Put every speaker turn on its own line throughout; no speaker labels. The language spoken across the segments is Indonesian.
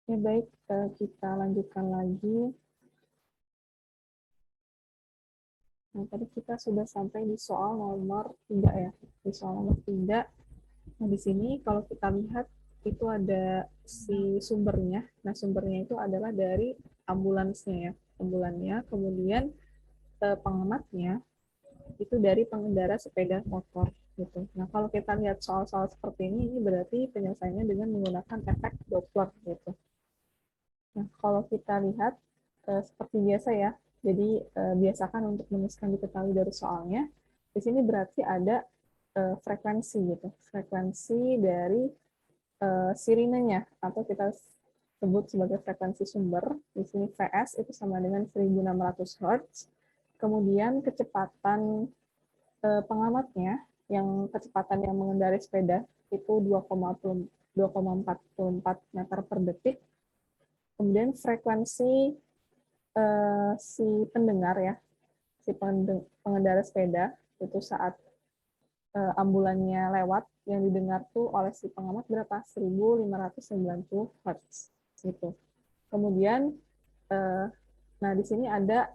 Ya baik, kita lanjutkan lagi. Nah, tadi kita sudah sampai di soal nomor 3 ya. Di soal nomor 3. Nah, di sini kalau kita lihat itu ada si sumbernya. Nah, sumbernya itu adalah dari ambulansnya ya. Ambulannya, kemudian pengamatnya itu dari pengendara sepeda motor gitu. Nah, kalau kita lihat soal-soal seperti ini berarti penyelesaiannya dengan menggunakan efek Doppler gitu. Nah, kalau kita lihat seperti biasa ya, jadi biasakan untuk menuliskan diketahui dari soalnya. Di sini berarti ada frekuensi gitu, frekuensi dari sirinenya atau kita sebut sebagai frekuensi sumber. Di sini Vs itu sama dengan 1600 Hz. Kemudian kecepatan pengamatnya yang kecepatan yang mengendarai sepeda itu 2,44 meter per detik. Kemudian frekuensi si pendengar ya, si pengendara sepeda itu saat ambulannya lewat yang didengar tuh oleh si pengamat berapa? 1590 Hz gitu. Kemudian nah di sini ada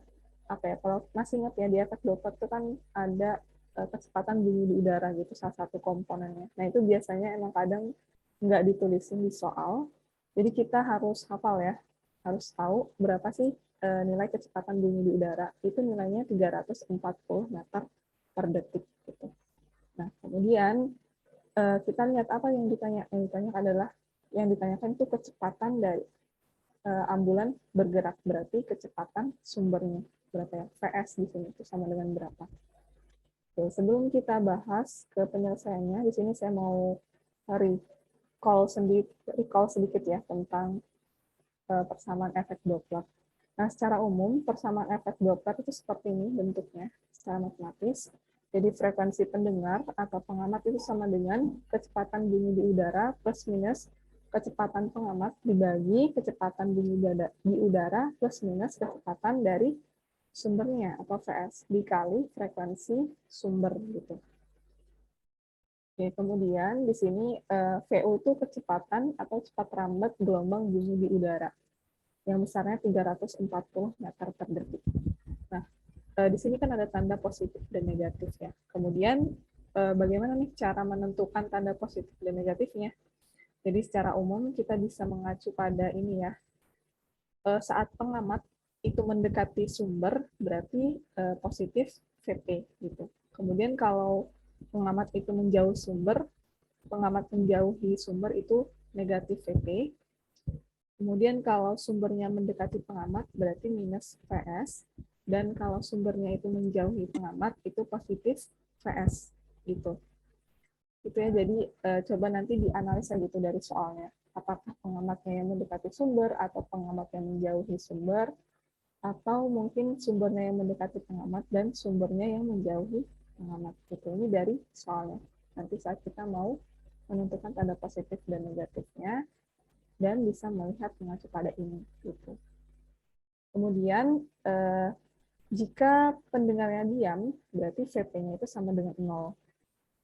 apa ya? Kalau masih ingat ya di efek Doppler itu kan ada kecepatan bunyi di udara gitu salah satu komponennya. Nah itu biasanya emang kadang nggak ditulisin di soal. Jadi kita harus hafal ya, harus tahu berapa sih nilai kecepatan bunyi di udara. Itu nilainya 340 meter per detik gitu. Nah, kemudian kita lihat apa yang ditanya. Yang ditanya adalah yang ditanyakan itu kecepatan dari ambulan bergerak, berarti kecepatan sumbernya berapa ya? Vs di sini itu sama dengan berapa? Oke, sebelum kita bahas ke penyelesaiannya, di sini saya mau recall sedikit ya tentang persamaan efek Doppler. Nah, secara umum, persamaan efek Doppler itu seperti ini bentuknya, secara matematis. Jadi frekuensi pendengar atau pengamat itu sama dengan kecepatan bunyi di udara plus minus kecepatan pengamat dibagi kecepatan bunyi di udara plus minus kecepatan dari sumbernya atau Vs dikali frekuensi sumber gitu. Oke, kemudian di sini VU itu kecepatan atau cepat rambat gelombang bunyi di udara yang besarnya 340 meter per detik. Nah, di sini kan ada tanda positif dan negatif ya. Kemudian bagaimana nih cara menentukan tanda positif dan negatifnya? Jadi secara umum kita bisa mengacu pada ini ya. Saat pengamat itu mendekati sumber berarti positif VP gitu. Kemudian kalau pengamat itu menjauh sumber, pengamat menjauhi sumber itu negatif VP. Kemudian kalau sumbernya mendekati pengamat berarti minus VS, dan kalau sumbernya itu menjauhi pengamat itu positif VS gitu. Itu ya, jadi coba nanti dianalisa gitu dari soalnya. Apakah pengamatnya yang mendekati sumber atau pengamat yang menjauhi sumber, atau mungkin sumbernya yang mendekati pengamat dan sumbernya yang menjauhi pengamat. Gitu. Ini dari soalnya. Nanti saat kita mau menentukan tanda positif dan negatifnya, dan bisa melihat mengacu pada ini. Gitu. Kemudian, jika pendengarnya diam, berarti VP-nya itu sama dengan 0.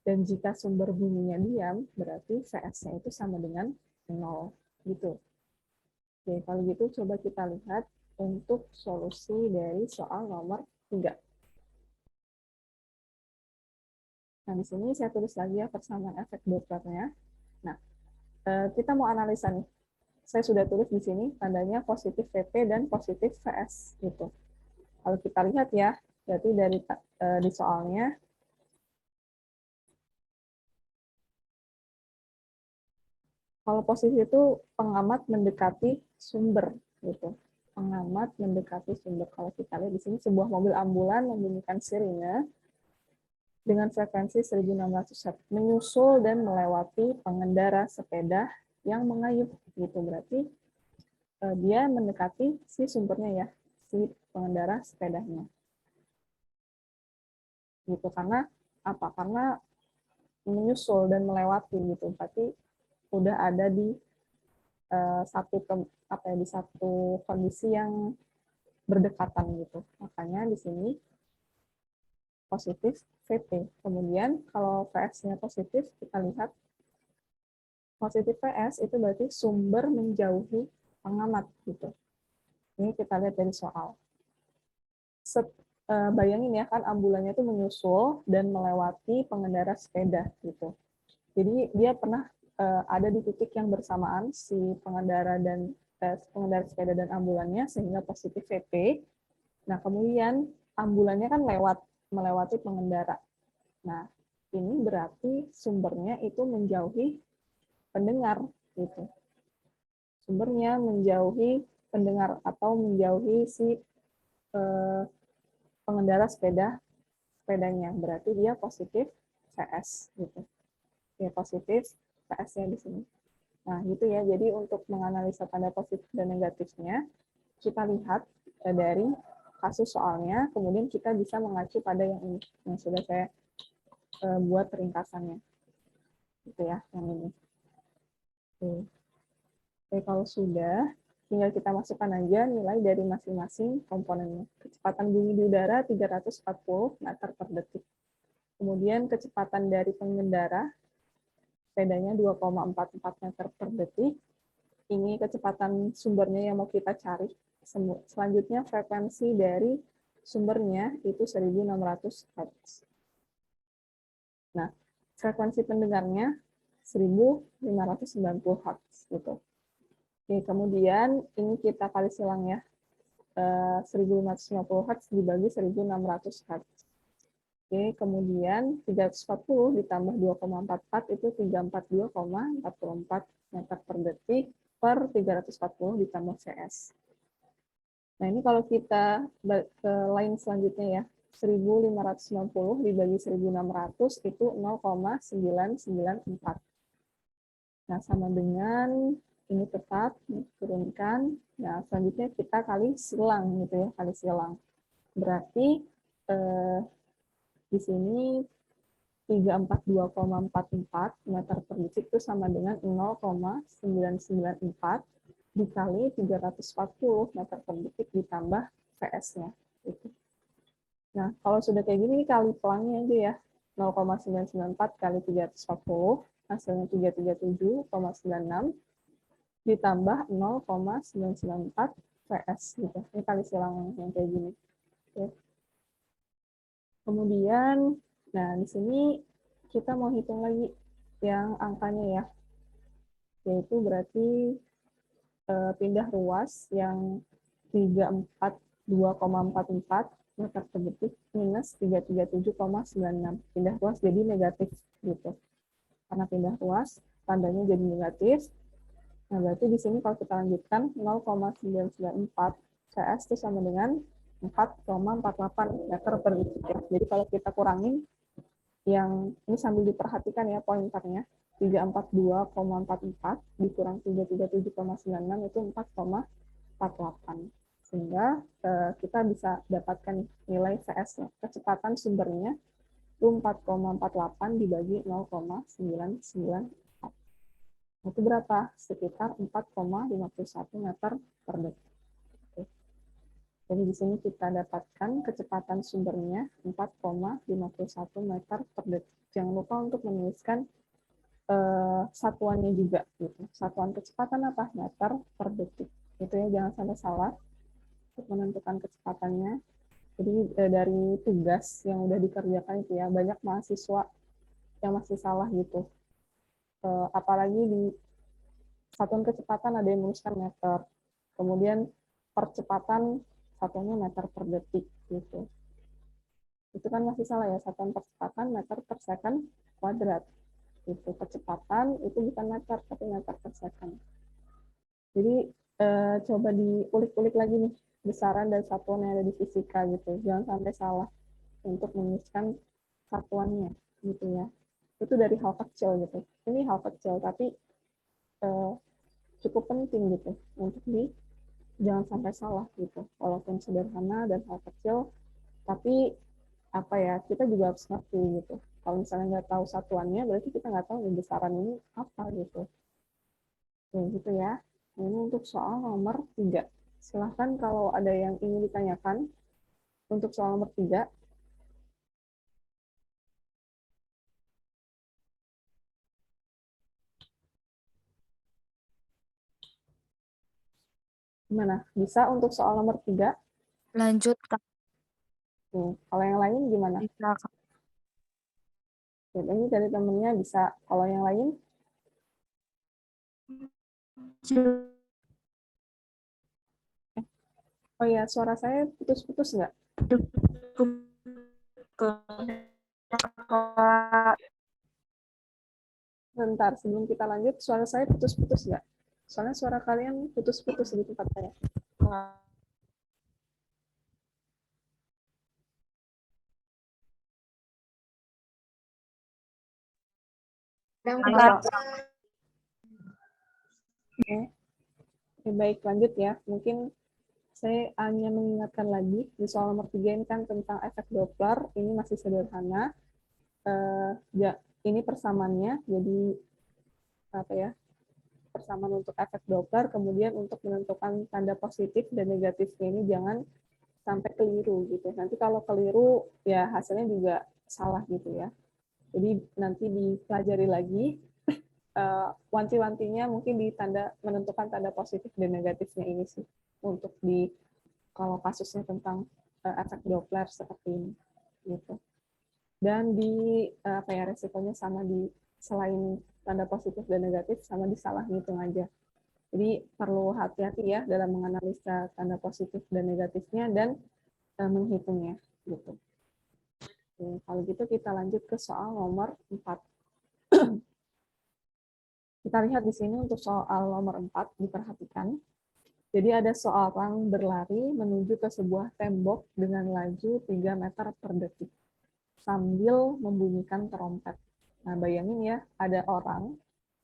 Dan jika sumber bunyinya diam, berarti VS-nya itu sama dengan 0. Gitu. Oke, kalau gitu coba kita lihat untuk solusi dari soal nomor 3. Nah, di sini saya tulis lagi ya persamaan efek Dopplernya. Nah, kita mau analisa nih. Saya sudah tulis di sini tandanya positif VP dan positif VS gitu. Kalau kita lihat ya, berarti dari di soalnya kalau positif itu pengamat mendekati sumber gitu. Pengamat mendekati sumber. Kalau kita lihat di sini sebuah mobil ambulan membunyikan sirine dengan frekuensi 1600 Hz menyusul dan melewati pengendara sepeda yang mengayuh gitu. Berarti dia mendekati si sumbernya ya, si pengendara sepedanya. Gitu karena apa? Karena menyusul dan melewati gitu. Berarti udah ada di satu apa ya, di satu kondisi yang berdekatan gitu. Makanya di sini positif VP. Kemudian kalau VS-nya positif, kita lihat positif VS itu berarti sumber menjauhi pengamat gitu. Ini kita lihat dari soal. Bayangin ya kan ambulannya itu menyusul dan melewati pengendara sepeda gitu. Jadi dia pernah ada di titik yang bersamaan si pengendara pengendara sepeda dan ambulannya sehingga positif VP. Nah, kemudian ambulannya kan melewati pengendara. Nah, ini berarti sumbernya itu menjauhi pendengar gitu. Sumbernya menjauhi pendengar atau menjauhi si pengendara sepedanya. Berarti dia positif PS gitu. Ya, positif PS-nya di sini. Nah, gitu ya. Jadi untuk menganalisa tanda positif dan negatifnya, kita lihat dari kasus soalnya, kemudian kita bisa mengacu pada yang ini, yang sudah saya buat ringkasannya. Gitu ya, yang ini. Oke. Oke, kalau sudah, tinggal kita masukkan aja nilai dari masing-masing komponennya. Kecepatan bunyi di udara 340 meter per detik. Kemudian kecepatan dari pengendara, sepedanya 2,44 meter per detik. Ini kecepatan sumbernya yang mau kita cari. Selanjutnya frekuensi dari sumbernya itu 1600 Hz. Nah, frekuensi pendengarnya 1590 Hz gitu. Oke, kemudian ini kita kali silang ya. 1550 Hz dibagi 1600 Hz. Oke, kemudian 340 ditambah 2,44 itu 342,44 meter per detik per 340 ditambah CS. Nah, ini kalau kita ke line selanjutnya ya, 1590 dibagi 1600 itu 0,994. Nah, sama dengan ini tetap turunkan. Nah, selanjutnya kita kali silang gitu ya, kali silang. Berarti di sini 342,44 meter per detik itu sama dengan 0,994 dikali 340 meter per detik ditambah PS-nya. Gitu. Nah, kalau sudah kayak gini, kali pelangnya aja ya. 0,994 kali 340, hasilnya 337,96 ditambah 0,994 PS gitu. Ini kali silang yang kayak gini. Oke. Kemudian, nah di sini kita mau hitung lagi yang angkanya ya, yaitu berarti pindah ruas yang 342,44 meter per detik minus 337,96. Pindah ruas jadi negatif gitu. Karena pindah ruas, tandanya jadi negatif. Nah, berarti di sini kalau kita lanjutkan 0,994 CS itu sama dengan 4,48 meter per detik ya. Jadi kalau kita kurangin yang ini sambil diperhatikan ya pointernya, 342,44 dikurang 337,96 itu 4,48. Sehingga kita bisa dapatkan nilai CS-nya. Kecepatan sumbernya itu 4,48 dibagi 0,994. Itu berapa? Sekitar 4,51 meter per detik. Jadi di sini kita dapatkan kecepatan sumbernya 4,51 meter per detik. Jangan lupa untuk menuliskan satuannya juga. Gitu. Satuan kecepatan apa? Meter per detik. Itu ya, jangan sampai salah untuk menentukan kecepatannya. Jadi dari tugas yang udah dikerjakan itu ya, banyak mahasiswa yang masih salah gitu. Apalagi di satuan kecepatan ada yang menuliskan meter. Kemudian percepatan satuannya meter per detik gitu. Itu kan masih salah ya, satuan percepatan meter per second kuadrat. Itu kecepatan itu bukan meter tapi meter per second. Jadi coba diulik-ulik lagi nih besaran dan satuan yang ada di fisika gitu. Jangan sampai salah untuk menuliskan satuannya gitu ya. Itu dari hal kecil gitu. Ini hal kecil tapi cukup penting gitu untuk jangan sampai salah gitu. Walaupun sederhana dan hal kecil, tapi apa ya, kita juga harus ngerti gitu. Kalau misalnya nggak tahu satuannya, berarti kita nggak tahu besaran ini apa gitu. Oke, gitu ya. Ini untuk soal nomor 3. Silahkan kalau ada yang ingin ditanyakan untuk soal nomor 3. Gimana? Bisa untuk soal nomor 3?
Lanjut, Kak.
Kalau yang lain gimana?
Bisa, Kak.
Ini dari temennya bisa. Kalau yang lain? Oh ya, suara saya putus-putus nggak? Bentar, sebelum kita lanjut, suara saya putus-putus nggak? Soalnya suara kalian putus-putus di tempat saya. Halo. Oke. Oke, baik, lanjut ya. Mungkin saya hanya mengingatkan lagi, di soal nomor 3 ini kan tentang efek Doppler, ini masih sederhana. Ya, ini persamaannya, jadi apa ya, persamaan untuk efek Doppler, kemudian untuk menentukan tanda positif dan negatifnya ini jangan sampai keliru gitu. Nanti kalau keliru, ya hasilnya juga salah gitu ya. Jadi nanti dipelajari lagi, wanti-wantinya mungkin di tanda menentukan tanda positif dan negatifnya ini sih, untuk di kalau kasusnya tentang efek Doppler seperti ini gitu. Dan di apa ya, resikonya sama di selain tanda positif dan negatif sama disalah ngitung aja. Jadi perlu hati-hati ya dalam menganalisa tanda positif dan negatifnya dan menghitungnya gitu. Oke, kalau gitu kita lanjut ke soal nomor 4. Kita lihat di sini untuk soal nomor 4 diperhatikan. Jadi ada seorang berlari menuju ke sebuah tembok dengan laju 3 meter per detik sambil membunyikan trompet. Nah, bayangin ya, ada orang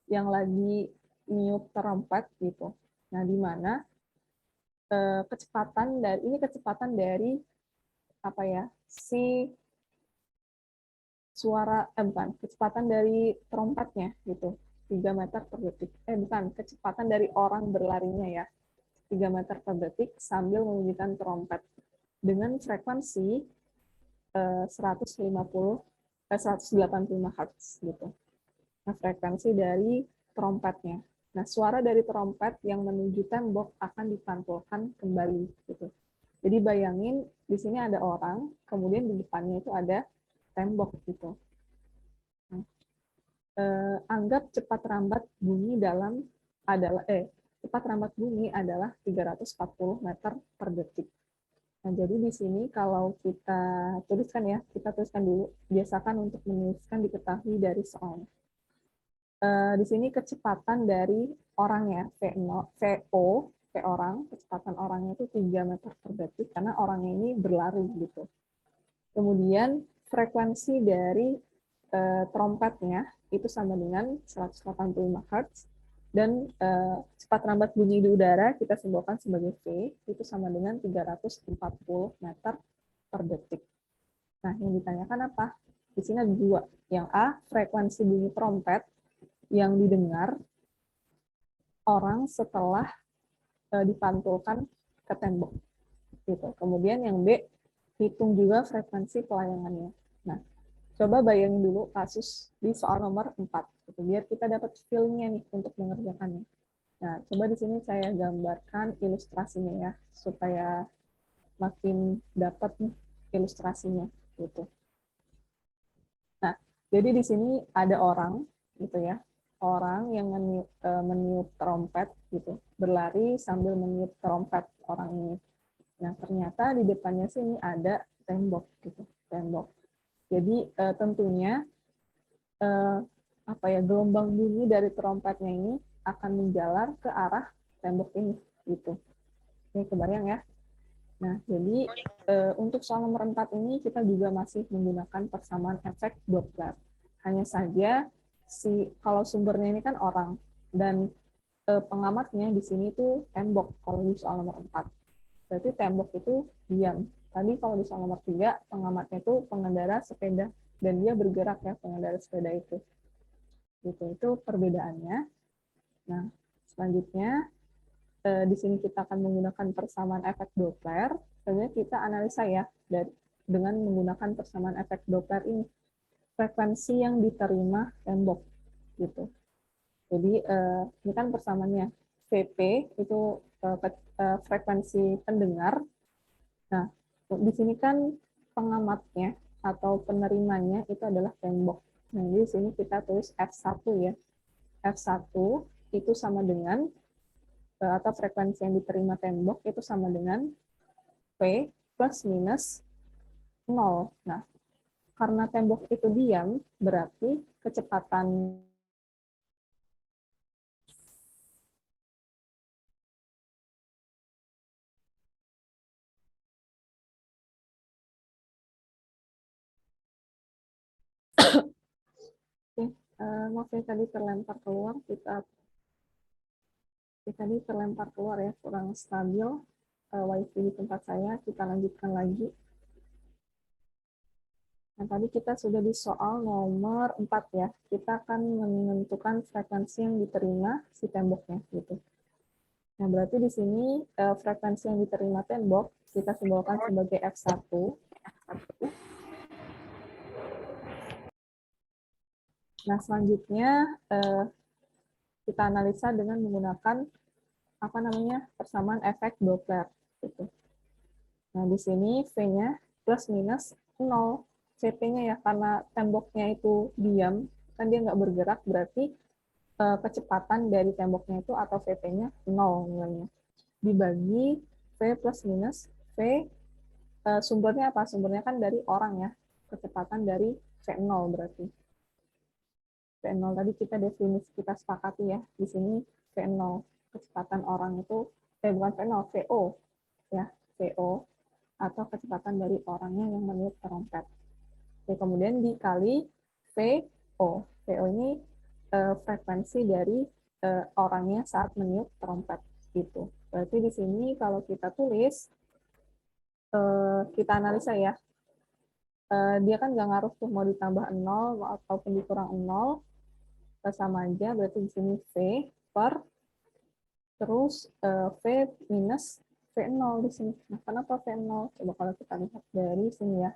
yang lagi niup trompet gitu. Nah, di mana kecepatan dari apa ya? Si suara bukan, kecepatan dari trompetnya gitu. 3 meter per detik. Bukan, kecepatan dari orang berlarinya ya. 3 meter per detik sambil membunyikan trompet dengan frekuensi 185 Hz gitu. Nah, frekuensi dari trompetnya. Nah, suara dari trompet yang menuju tembok akan dipantulkan kembali gitu. Jadi bayangin di sini ada orang, kemudian di depannya itu ada tembok gitu. Nah, anggap cepat rambat bunyi cepat rambat bunyi adalah 340 meter per detik. Nah, jadi di sini kalau kita tuliskan ya, kita tuliskan dulu, biasakan untuk menuliskan diketahui dari soalnya. Di sini kecepatan dari orangnya, V orang, kecepatan orangnya itu 3 meter per detik, karena orangnya ini berlari gitu. Kemudian frekuensi dari trompetnya itu sama dengan 185 Hz, dan cepat rambat bunyi di udara kita simbolkan sebagai V, itu sama dengan 340 meter per detik. Nah, yang ditanyakan apa? Di sini ada dua. Yang A, frekuensi bunyi trompet yang didengar orang setelah dipantulkan ke tembok. Gitu. Kemudian yang B, hitung juga frekuensi pelayangannya. Nah, coba bayangin dulu kasus di soal nomor 4, gitu, biar kita dapat feel-nya nih untuk mengerjakannya. Nah, coba di sini saya gambarkan ilustrasinya ya, supaya makin dapat nih ilustrasinya gitu. Nah, jadi di sini ada orang gitu ya, orang yang meniup trompet gitu, berlari sambil meniup trompet orang ini. Nah, ternyata di depannya sini ada tembok gitu, tembok. Jadi tentunya apa ya, gelombang bunyi dari trompetnya ini akan menjalar ke arah tembok ini gitu. Ini kebayang ya. Nah, jadi untuk soal nomor 4 ini kita juga masih menggunakan persamaan efek Doppler. Hanya saja kalau sumbernya ini kan orang dan pengamatnya di sini tuh tembok kalau di soal nomor 4. Berarti tembok itu diam. Tadi kalau di soal nomor 3 pengamatnya itu pengendara sepeda dan dia bergerak ya, pengendara sepeda itu. Gitu, itu perbedaannya. Nah, selanjutnya di sini kita akan menggunakan persamaan efek Doppler. Sebenarnya kita analisa ya dengan menggunakan persamaan efek Doppler ini, frekuensi yang diterima tembok gitu. Jadi ini kan persamaannya VP itu frekuensi pendengar. Nah, di sini kan pengamatnya atau penerimanya itu adalah tembok. Nah, di sini kita tulis F1 ya. F1 itu sama dengan atau frekuensi yang diterima tembok itu sama dengan V plus minus 0. Nah, karena tembok itu diam, berarti kecepatan maaf ya tadi terlempar keluar, tadi terlempar keluar ya, kurang stabil wifi di tempat saya. Kita lanjutkan lagi. Nah, tadi kita sudah di soal nomor 4 ya. Kita akan menentukan frekuensi yang diterima si temboknya gitu. Nah, berarti di sini frekuensi yang diterima tembok kita simbolkan sebagai F1. Nah, selanjutnya kita analisa dengan menggunakan apa namanya persamaan efek Doppler gitu. Nah, di sini V-nya plus minus 0. CP-nya ya, karena temboknya itu diam, kan dia nggak bergerak, berarti kecepatan dari temboknya itu atau VP-nya 0 nilainya. Dibagi V plus minus V, sumbernya apa? Sumbernya kan dari orang ya, kecepatan dari V0 berarti. V0 tadi kita definisi, kita sepakati ya, di sini V0, kecepatan orang itu, bukan V0, VO, ya, VO, atau kecepatan dari orangnya yang meniup trompet. Oke, kemudian dikali VO. VO ini frekuensi dari orangnya saat meniup trompet gitu. Berarti di sini kalau kita tulis, kita analisa ya, dia kan nggak ngaruh tuh mau ditambah 0 ataupun dikurang 0, sama aja, berarti di sini V per terus V minus V0 di sini. Nah, kenapa V0? Coba kalau kita lihat dari sini ya.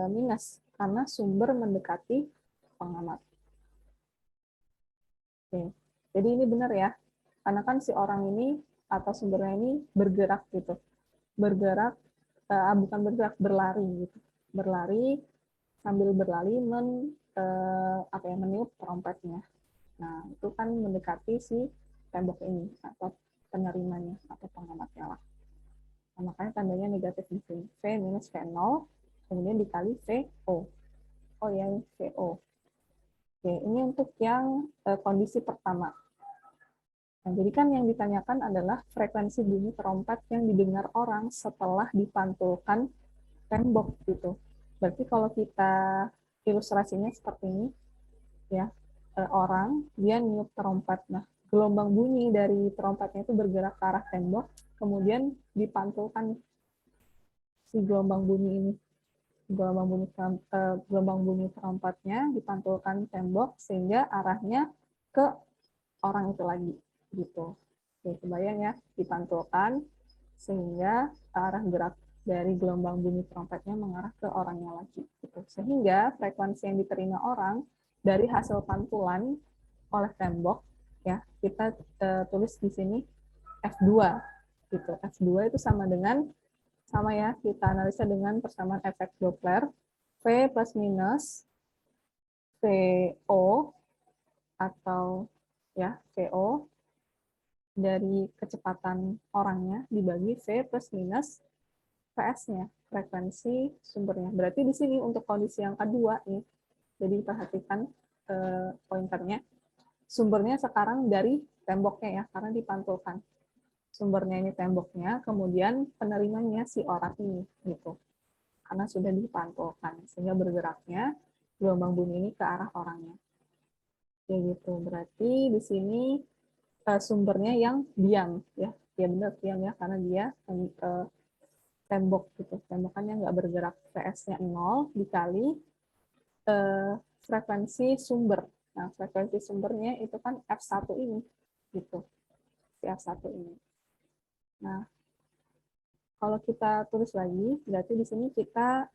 Minus, karena sumber mendekati pengamat. Oke. Jadi ini benar ya, karena kan si orang ini atau sumbernya ini bergerak gitu. Bergerak, bukan bergerak, berlari gitu. Berlari, sambil berlari meniup trompetnya. Nah, itu kan mendekati si tembok ini atau penerimanya atau pengamatnya lah. Nah, makanya tandanya negatif di sini. V minus V0, kemudian dikali VO. Oh ya, VO. Oke, ini untuk yang kondisi pertama. Nah, jadi kan yang ditanyakan adalah frekuensi bunyi trompet yang didengar orang setelah dipantulkan tembok gitu. Berarti kalau kita ilustrasinya seperti ini, ya, orang dia niup trompet. Nah, gelombang bunyi dari trompetnya itu bergerak ke arah tembok, kemudian dipantulkan si gelombang bunyi ini. Gelombang bunyi trompetnya dipantulkan tembok sehingga arahnya ke orang itu lagi gitu. Oke, kebayang ya, dipantulkan sehingga arah gerak dari gelombang bunyi trompetnya mengarah ke orangnya lagi gitu. Sehingga frekuensi yang diterima orang dari hasil pantulan oleh tembok ya, kita tulis di sini F2 gitu. F2 itu sama ya, kita analisa dengan persamaan efek Doppler V plus minus VO atau ya VO dari kecepatan orangnya dibagi V plus minus PS-nya, frekuensi sumbernya. Berarti di sini untuk kondisi yang kedua nih, jadi perhatikan pointernya, sumbernya sekarang dari temboknya ya, karena dipantulkan. Sumbernya ini temboknya, kemudian penerimanya si orang ini gitu. Karena sudah dipantulkan, sehingga bergeraknya gelombang bunyi ini ke arah orangnya. Kayak gitu. Berarti di sini sumbernya yang diam ya. Ya benar diam ya, karena dia tembok gitu. Tembokannya nggak bergerak, PS-nya 0 dikali frekuensi sumber. Nah, frekuensi sumbernya itu kan F1 ini gitu. Si F1 ini. Nah, kalau kita tulis lagi, berarti di sini kita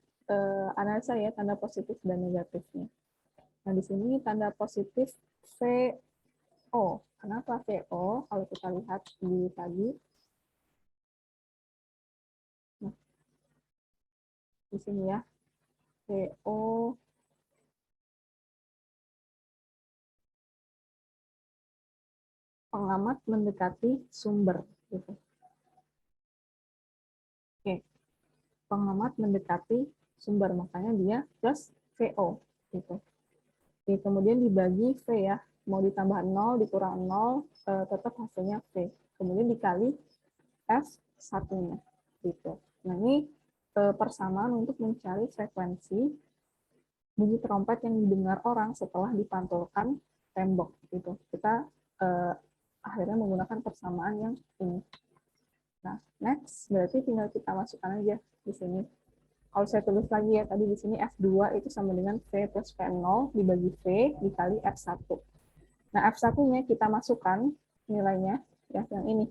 analisa ya tanda positif dan negatifnya. Nah, di sini tanda positif VO. Kenapa VO? Kalau kita lihat di tadi, nah, di sini ya, VO pengamat mendekati sumber. Gitu. Oke, pengamat mendekati sumber, makanya dia plus VO. Gitu. Oke, kemudian dibagi V ya, mau ditambah 0, dikurang 0, tetap hasilnya V. Kemudian dikali F1-nya. Gitu. Nah, ini persamaan untuk mencari frekuensi bunyi trompet yang didengar orang setelah dipantulkan tembok. Gitu. Kita akhirnya menggunakan persamaan yang ini. Nah, next berarti tinggal kita masukkan aja di sini. Kalau saya tulis lagi ya, tadi di sini F2 itu sama dengan V plus V0 dibagi V dikali F1. Nah, F1-nya kita masukkan nilainya, ya, yang ini.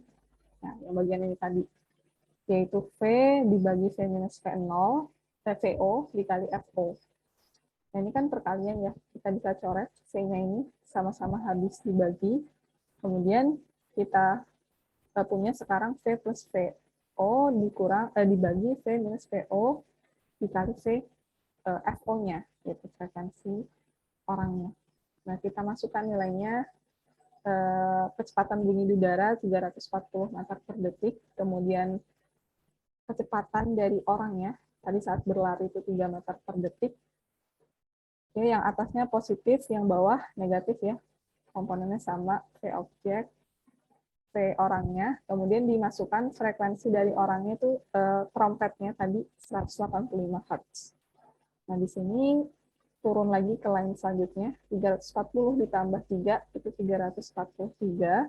Nah, yang bagian ini tadi. Yaitu V dibagi V minus V0, VO dikali FO. Nah, ini kan perkalian ya, kita bisa coret V-nya ini sama-sama habis dibagi. Kemudian kita punya sekarang V plus VO dibagi V minus VO dikali V FO-nya, yaitu frekuensi orangnya. Nah, kita masukkan nilainya, kecepatan bunyi di udara 340 meter per detik, kemudian kecepatan dari orangnya, tadi saat berlari itu 3 meter per detik. Oke, yang atasnya positif, yang bawah negatif ya, komponennya sama, V objek, V orangnya, kemudian dimasukkan frekuensi dari orangnya itu trompetnya tadi 185 Hz. Nah, di sini turun lagi ke line selanjutnya, 340 ditambah 3 itu 343,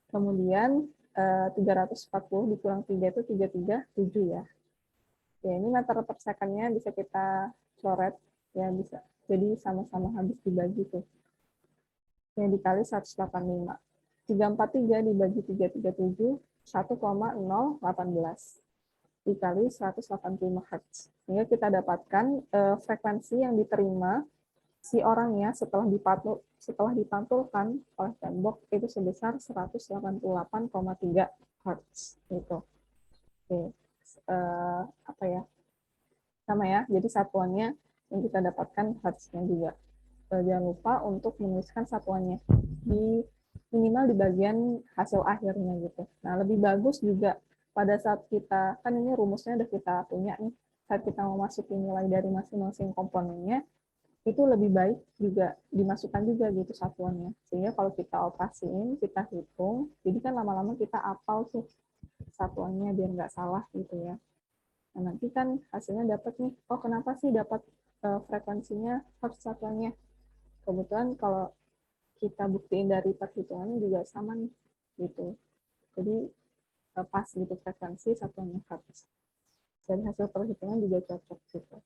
kemudian 340 dikurang 3 itu 337 ya. Ya, ini meter per second-nya bisa kita coret, ya bisa. Jadi sama-sama habis dibagi tuh. Yang dikali 185. 343 dibagi 337, 1,018 dikali 185 Hz. Sehingga kita dapatkan frekuensi yang diterima si orangnya setelah dipantulkan oleh tembok itu sebesar 188,3 Hz. Gitu. Oke. Apa ya? Sama ya. Jadi satuannya yang kita dapatkan Hz-nya juga. Jangan lupa untuk menuliskan satuannya di minimal di bagian hasil akhirnya gitu. Nah, lebih bagus juga pada saat kita, kan ini rumusnya udah kita punya nih, saat kita mau masukin nilai dari masing-masing komponennya, itu lebih baik juga dimasukkan juga gitu satuannya. Sehingga kalau kita operasiin, kita hitung, jadi kan lama-lama kita hafal tuh satuannya biar nggak salah gitu ya. Nah, nanti kan hasilnya dapat nih, oh kenapa sih dapat frekuensinya harus satuannya. Kebetulan kalau kita buktiin dari perhitungannya juga sama nih, gitu. Jadi pas gitu frekuensi satuannya hertz. Dari hasil perhitungan juga cocok gitu.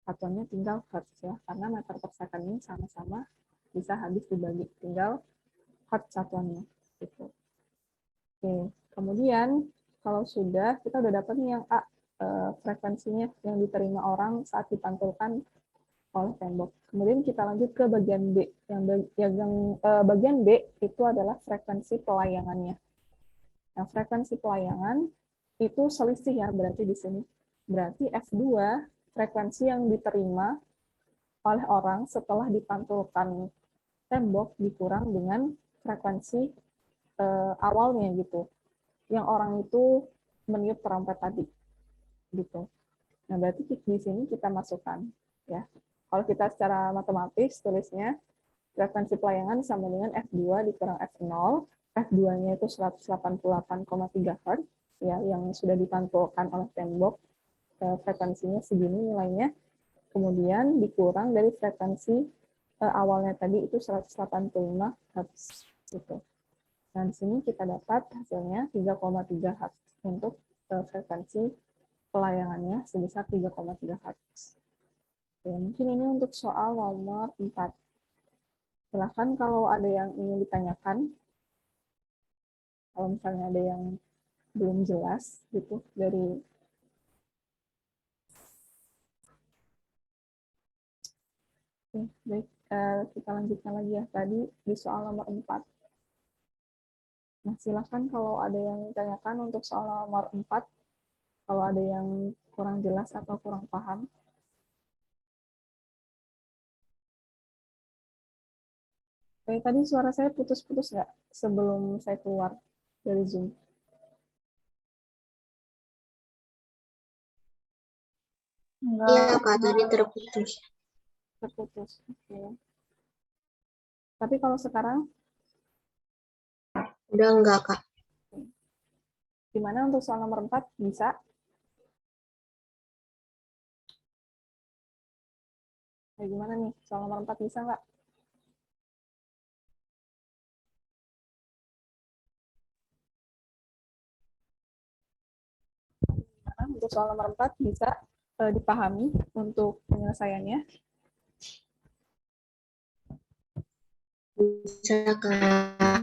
Satuannya tinggal hertz ya, karena meter per second ini sama-sama bisa habis dibagi, tinggal hertz satuannya gitu. Oke, kemudian kalau sudah kita udah dapat nih yang A, frekuensinya yang diterima orang saat dipantulkan oleh tembok. Kemudian kita lanjut ke bagian B. Bagian B itu adalah frekuensi pelayangannya. Nah, frekuensi pelayangan itu selisih ya, berarti di sini. Berarti F2 frekuensi yang diterima oleh orang setelah dipantulkan tembok dikurang dengan frekuensi awalnya gitu. Yang orang itu meniup trompet tadi gitu. Nah, berarti di sini kita masukkan ya. Kalau kita secara matematis tulisnya frekuensi pelayangan sama dengan F2 dikurang F0. F2-nya itu 188,3 Hz ya, yang sudah dipantulkan oleh tembok. Frekuensinya segini nilainya. Kemudian dikurang dari frekuensi awalnya tadi itu 185 Hz gitu. Nah, di sini kita dapat hasilnya 3,3 Hz untuk frekuensi pelayangannya sebesar 3,3 Hz. Oke, mungkin ini untuk soal nomor 4. Silahkan kalau ada yang ingin ditanyakan, kalau misalnya ada yang belum jelas gitu dari. Oke, baik, kita lanjutkan lagi ya tadi di soal nomor 4. Nah, silakan kalau ada yang ditanyakan untuk soal nomor 4, kalau ada yang kurang jelas atau kurang paham. Tadi suara saya putus-putus nggak sebelum saya keluar dari Zoom?
Iya, Kak, tadi terputus.
Terputus. Oke. Tapi kalau sekarang,
Udah enggak, Kak?
gimana untuk soal nomor 4? Bisa? Gimana nih? Soal nomor 4 bisa nggak? Gimana untuk soal nomor 4 bisa dipahami untuk penyelesaiannya?
Bisa, Kak.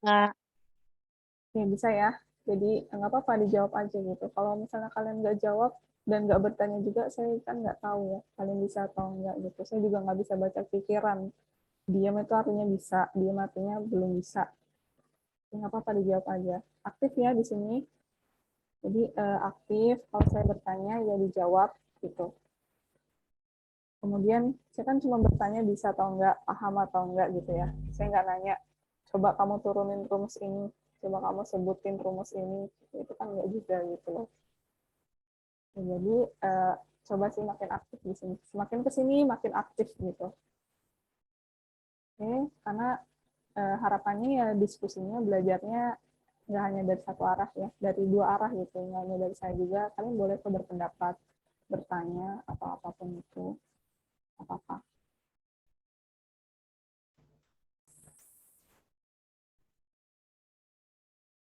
Kak.
Ya, bisa ya. Jadi nggak apa-apa dijawab aja gitu. Kalau misalnya kalian nggak jawab dan nggak bertanya juga, saya kan nggak tahu ya kalian bisa atau nggak gitu. Saya juga nggak bisa baca pikiran. Diam itu artinya bisa, diam artinya belum bisa. Ya, nggak apa-apa dijawab aja. Aktif ya di sini. Jadi aktif. Kalau saya bertanya ya dijawab gitu. Kemudian saya kan cuma bertanya bisa atau enggak, paham atau enggak gitu ya. Saya nggak nanya, coba kamu turunin rumus ini, coba kamu sebutin rumus ini, itu kan enggak juga gitu loh. Jadi coba sih makin aktif di sini. Semakin ke sini makin aktif gitu. Oke, karena harapannya ya diskusinya, belajarnya nggak hanya dari satu arah ya, dari dua arah gitu. Nggak hanya dari saya juga, kalian boleh kok berpendapat, bertanya, atau apapun itu. Apa-apa.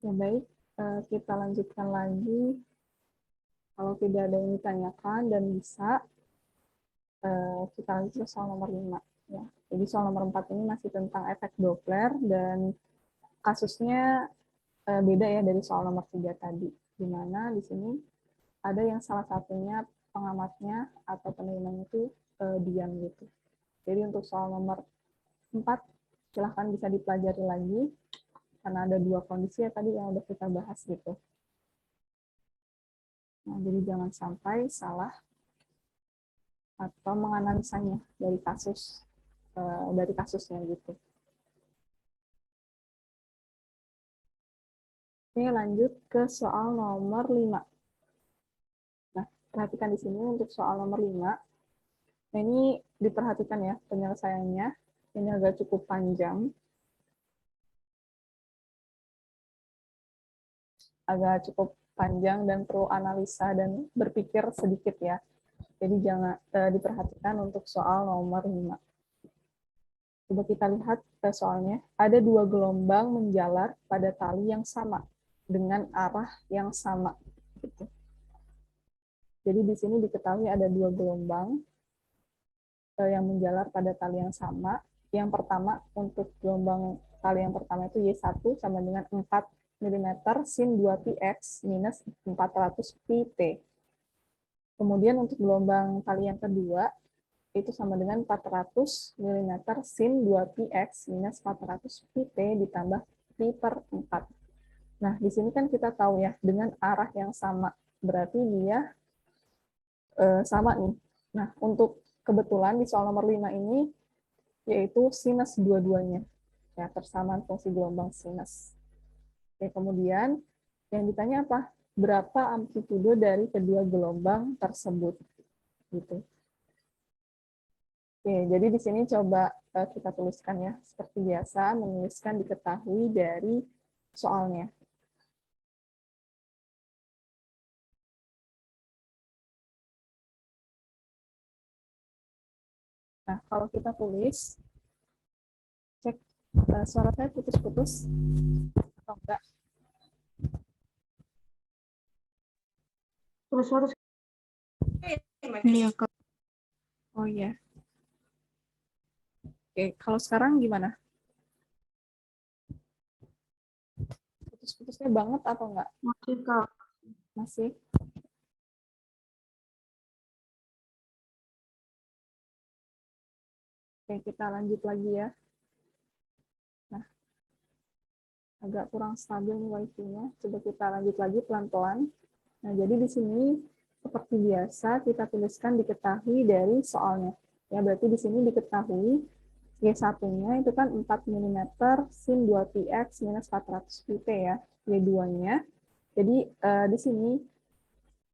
Ya baik, kita lanjutkan lagi. Kalau tidak ada yang ditanyakan dan bisa, kita lanjut ke soal nomor 5. Ya. Jadi soal nomor 4 ini masih tentang efek Doppler dan kasusnya beda ya dari soal nomor 3 tadi. Di mana di sini ada yang salah satunya pengamatnya atau penerimanya itu diam gitu. Jadi untuk soal nomor 4, silahkan bisa dipelajari lagi, karena ada dua kondisi ya tadi yang udah kita bahas gitu. Nah, jadi jangan sampai salah atau menganalisanya dari kasusnya gitu. Oke, lanjut ke soal nomor 5. Nah, perhatikan di sini untuk soal nomor 5. Nah, ini diperhatikan ya penyelesaiannya. Ini agak cukup panjang. Agak cukup panjang dan perlu analisa dan berpikir sedikit ya. Jadi jangan diperhatikan untuk soal nomor 5. Coba kita lihat soalnya. Ada dua gelombang menjalar pada tali yang sama dengan arah yang sama. Gitu. Jadi di sini diketahui ada dua gelombang yang menjalar pada tali yang sama. Yang pertama, untuk gelombang tali yang pertama itu Y1 sama dengan 4 mm sin 2πx minus 400 pt. Kemudian untuk gelombang tali yang kedua, itu sama dengan 400 mm sin 2πx minus 400 pt ditambah pi per 4. Nah, di sini kan kita tahu ya, dengan arah yang sama. Berarti dia sama nih. Nah, untuk kebetulan di soal nomor 5 ini, yaitu sinus dua-duanya. Ya, persamaan fungsi gelombang sinus. Oke, kemudian yang ditanya apa? Berapa amplitudo dari kedua gelombang tersebut? Gitu. Oke, jadi di sini coba kita tuliskan ya. Seperti biasa, menuliskan diketahui dari soalnya. Nah, kalau kita tulis, cek suara saya putus-putus atau enggak.
Terus iya, Kak.
Oh iya. Oke, kalau sekarang gimana? Putus-putusnya banget atau enggak?
Masih, Kak.
Masih? Oke, kita lanjut lagi ya. Nah, agak kurang stabil nih wifi-nya. Coba kita lanjut lagi pelan-pelan. Nah, jadi di sini seperti biasa kita tuliskan diketahui dari soalnya. Ya, berarti di sini diketahui Y1-nya itu kan 4 mm sin 2πx minus 400 pt ya. Y2-nya. Jadi di sini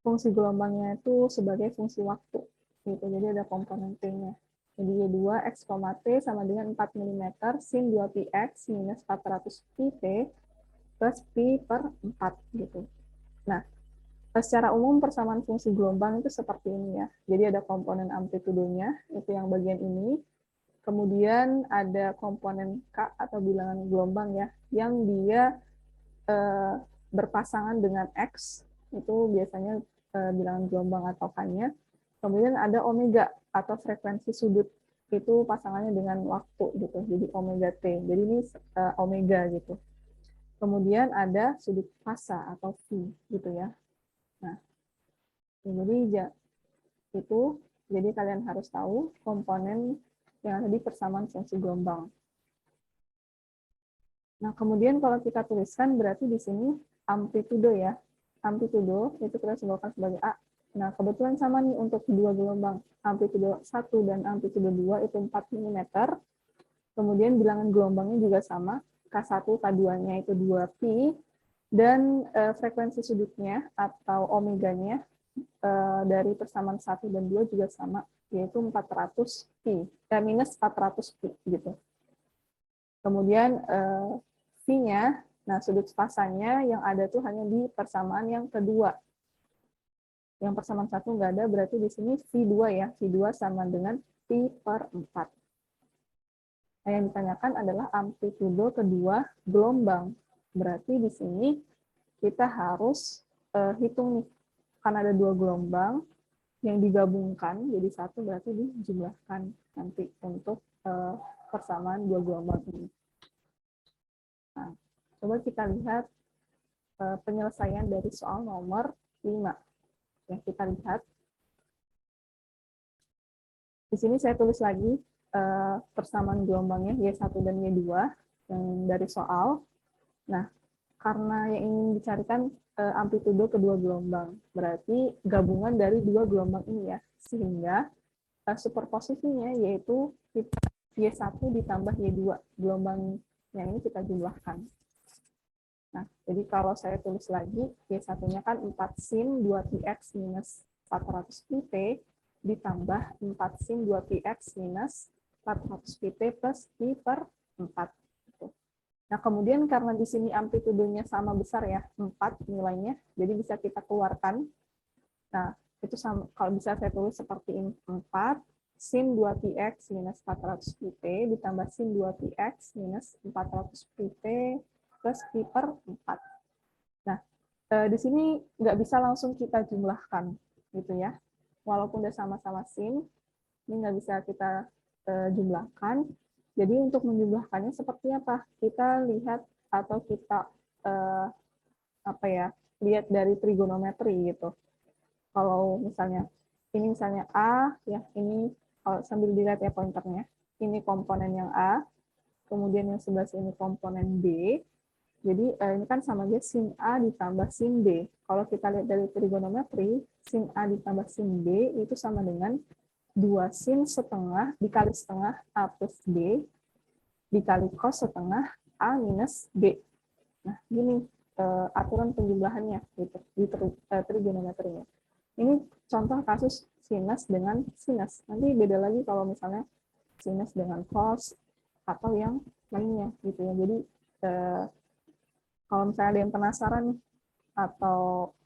fungsi gelombangnya itu sebagai fungsi waktu. Gitu. Jadi ada komponen T-nya. Jadi Y2 X, T sama dengan 4 mm sin 2πx minus 400 pt plus pi per 4 gitu. Nah, secara umum persamaan fungsi gelombang itu seperti ini ya. Jadi ada komponen amplitudonya, itu yang bagian ini. Kemudian ada komponen K atau bilangan gelombang ya, yang dia berpasangan dengan X, itu biasanya bilangan gelombang atau K-nya. Kemudian ada omega atau frekuensi sudut, itu pasangannya dengan waktu gitu, jadi omega T. Jadi ini omega gitu. Kemudian ada sudut fasa atau phi gitu ya. Nah, jadi itu jadi kalian harus tahu komponen yang ada di persamaan fungsi gelombang. Nah, kemudian kalau kita tuliskan berarti di sini amplitudo ya. Amplitudo itu kita simbolkan sebagai A. Nah, kebetulan sama nih untuk dua gelombang. Amplitudo 1 dan amplitudo 2 itu 4 mm. Kemudian bilangan gelombangnya juga sama. K1, K2-nya itu 2pi. Dan frekuensi sudutnya atau omeganya dari persamaan 1 dan 2 juga sama, yaitu 400 pi, minus 400 pi gitu. Kemudian phi-nya, nah sudut fasanya yang ada tuh hanya di persamaan yang kedua. Yang persamaan 1 nggak ada, berarti di sini phi 2 ya, phi 2 sama dengan pi per 4. Nah, yang ditanyakan adalah amplitudo kedua gelombang. Berarti di sini kita harus hitung nih, karena ada dua gelombang yang digabungkan jadi satu, berarti dijumlahkan nanti untuk persamaan dua gelombang ini. Nah, coba kita lihat penyelesaian dari soal nomor 5. Ya, kita lihat. Di sini saya tulis lagi persamaan gelombangnya Y1 dan Y2 yang dari soal. Nah, karena yang ingin dicarikan amplitudo kedua gelombang, berarti gabungan dari dua gelombang ini ya, sehingga superposisinya yaitu Y1 ditambah Y2, gelombangnya ini kita jumlahkan. Nah, jadi kalau saya tulis lagi, Y1-nya kan 4 sin 2πx minus 400 pt ditambah 4 sin 2πx minus 400 pt plus pi per 4. Nah, kemudian karena di sini amplitudonya sama besar ya, 4 nilainya, jadi bisa kita keluarkan. Nah, itu sama, kalau bisa saya tulis seperti ini, 4 sin 2πx minus 400 pt ditambah sin 2πx minus 400 pt plus pi per 4. Nah, di sini nggak bisa langsung kita jumlahkan, gitu ya. Walaupun udah sama-sama sin, ini nggak bisa kita jumlahkan. Jadi untuk menjumlahkannya seperti apa? Kita lihat atau kita lihat dari trigonometri gitu. Kalau misalnya ini misalnya A ya, ini sambil dilihat ya pointernya. Ini komponen yang A, kemudian yang sebelah sini komponen B. Jadi ini kan sama aja sin A ditambah sin B. Kalau kita lihat dari trigonometri, sin A ditambah sin B itu sama dengan 2 sin setengah dikali setengah A plus B dikali cos setengah A minus B. Nah, gini aturan penjumlahannya gitu, di trigonometrinya. Ini contoh kasus sinus dengan sinus. Nanti beda lagi kalau misalnya sinus dengan cos atau yang lainnya gitu ya. Jadi kalau misalnya ada yang penasaran atau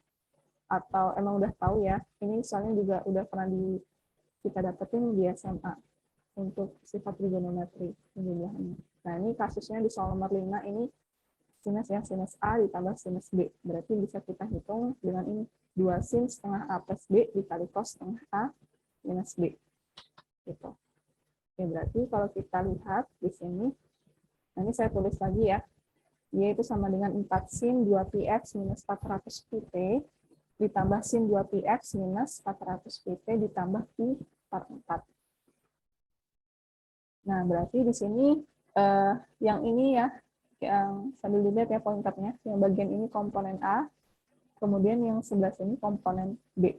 emang udah tahu ya, ini soalnya juga udah pernah kita dapetin di SMA untuk sifat trigonometri penjumlahannya. Nah, ini kasusnya di soal nomor 5 ini sinus ya, sinus A ditambah sinus B. Berarti bisa kita hitung dengan ini 2 sin setengah A plus B dikali cos setengah A minus B. Gitu. Oke, berarti kalau kita lihat di sini, nah ini saya tulis lagi ya, Y itu sama dengan 4 sin 2πx minus 400 pt ditambah sin 2πx minus 400 pt ditambah pi per 4. Nah, berarti di sini Yang ini ya, yang sambil dilihat ya pointernya, yang bagian ini komponen A, kemudian yang sebelah sini komponen B.